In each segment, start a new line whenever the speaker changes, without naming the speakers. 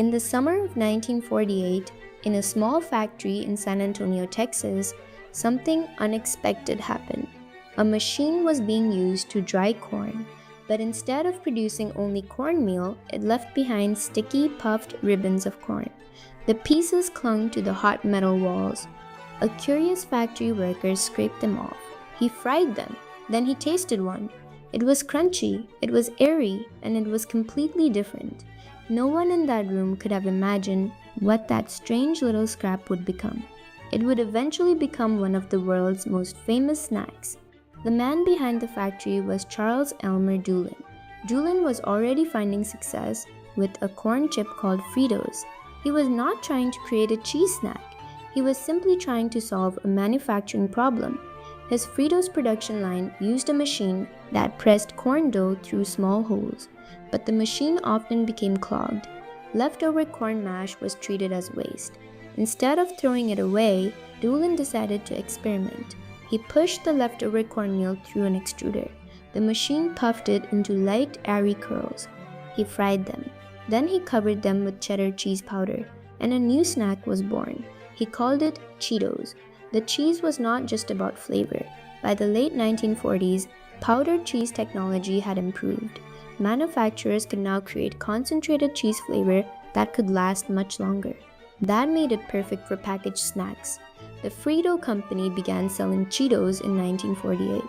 In the summer of 1948, in a small factory in San Antonio, Texas, something unexpected happened. A machine was being used to dry corn, but instead of producing only cornmeal, it left behind sticky, puffed ribbons of corn. The pieces clung to the hot metal walls. A curious factory worker scraped them off. He fried them. Then he tasted one. It was crunchy, it was airy, and it was completely different. No one in that room could have imagined what that strange little scrap would become. It would eventually become one of the world's most famous snacks. The man behind the factory was Charles Elmer Doolin. Doolin was already finding success with a corn chip called Fritos. He was not trying to create a cheese snack. He was simply trying to solve a manufacturing problem. His Fritos production line used a machine that pressed corn dough through small holes, but the machine often became clogged. Leftover corn mash was treated as waste. Instead of throwing it away, Doolin decided to experiment. He pushed the leftover cornmeal through an extruder. The machine puffed it into light, airy curls. He fried them. Then he covered them with cheddar cheese powder, and a new snack was born. He called it Cheetos. The cheese was not just about flavor. By the late 1940s, powdered cheese technology had improved. Manufacturers could now create concentrated cheese flavor that could last much longer. That made it perfect for packaged snacks. The Frito company began selling Cheetos in 1948.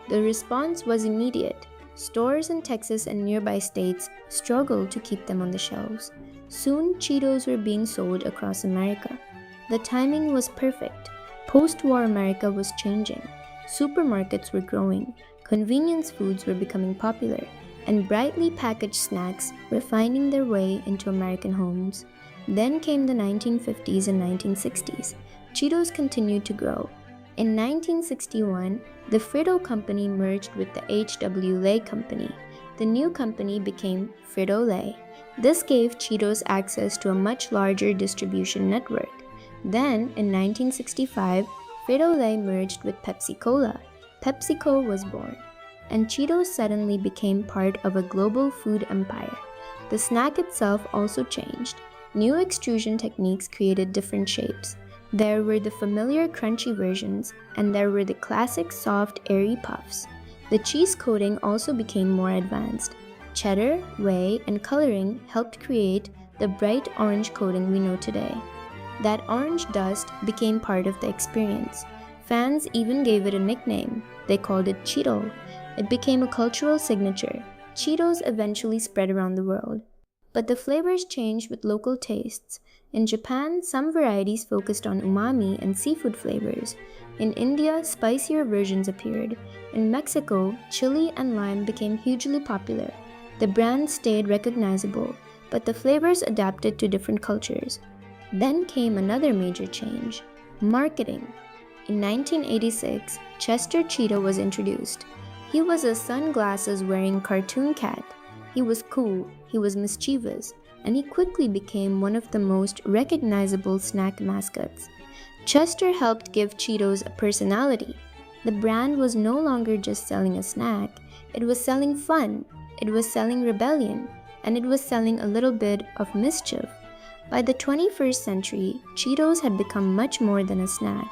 The response was immediate. Stores in Texas and nearby states struggled to keep them on the shelves. Soon, Cheetos were being sold across America. The timing was perfect. Post-war America was changing. Supermarkets were growing, convenience foods were becoming popular, and brightly packaged snacks were finding their way into American homes. Then came the 1950s and 1960s. Cheetos continued to grow. In 1961, the Frito company merged with the H.W. Lay company. The new company became Frito-Lay. This gave Cheetos access to a much larger distribution network. Then, in 1965, Frito-Lay merged with Pepsi-Cola. PepsiCo was born, and Cheetos suddenly became part of a global food empire. The snack itself also changed. New extrusion techniques created different shapes. There were the familiar crunchy versions, and there were the classic soft, airy puffs. The cheese coating also became more advanced. Cheddar, whey, and coloring helped create the bright orange coating we know today. That orange dust became part of the experience. Fans even gave it a nickname. They called it Cheeto. It became a cultural signature. Cheetos eventually spread around the world. But the flavors changed with local tastes. In Japan, some varieties focused on umami and seafood flavors. In India, spicier versions appeared. In Mexico, chili and lime became hugely popular. The brand stayed recognizable, but the flavors adapted to different cultures. Then came another major change: marketing. In 1986, Chester Cheeto was introduced. He was a sunglasses-wearing cartoon cat. He was cool, he was mischievous, and he quickly became one of the most recognizable snack mascots. Chester helped give Cheetos a personality. The brand was no longer just selling a snack, it was selling fun, it was selling rebellion, and it was selling a little bit of mischief. By the 21st century, Cheetos had become much more than a snack.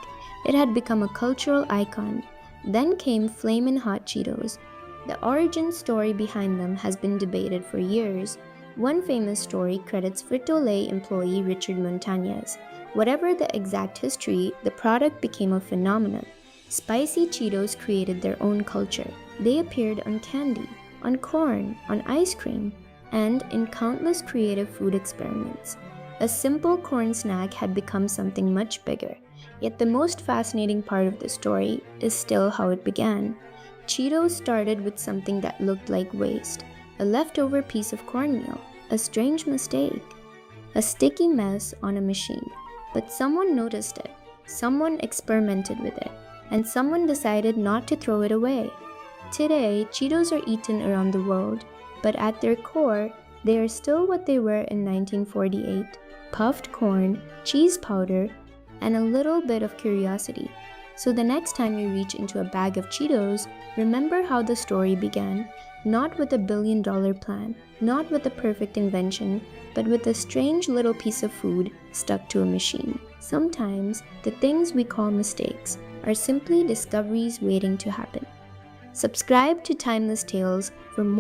It had become a cultural icon. Then came Flamin' Hot Cheetos. The origin story behind them has been debated for years. One famous story credits Frito-Lay employee Richard Montañez. Whatever the exact history, the product became a phenomenon. Spicy Cheetos created their own culture. They appeared on candy, on corn, on ice cream, and in countless creative food experiments. A simple corn snack had become something much bigger. Yet the most fascinating part of the story is still how it began. Cheetos started with something that looked like waste, a leftover piece of cornmeal, a strange mistake, a sticky mess on a machine. But someone noticed it, someone experimented with it, and someone decided not to throw it away. Today, Cheetos are eaten around the world, but at their core, they are still what they were in 1948. Puffed corn, cheese powder, and a little bit of curiosity. So the next time you reach into a bag of Cheetos, remember how the story began. not with a billion-dollar plan, not with a perfect invention, but with a strange little piece of food stuck to a machine. Sometimes, the things we call mistakes are simply discoveries waiting to happen. Subscribe to Timeless Tales for more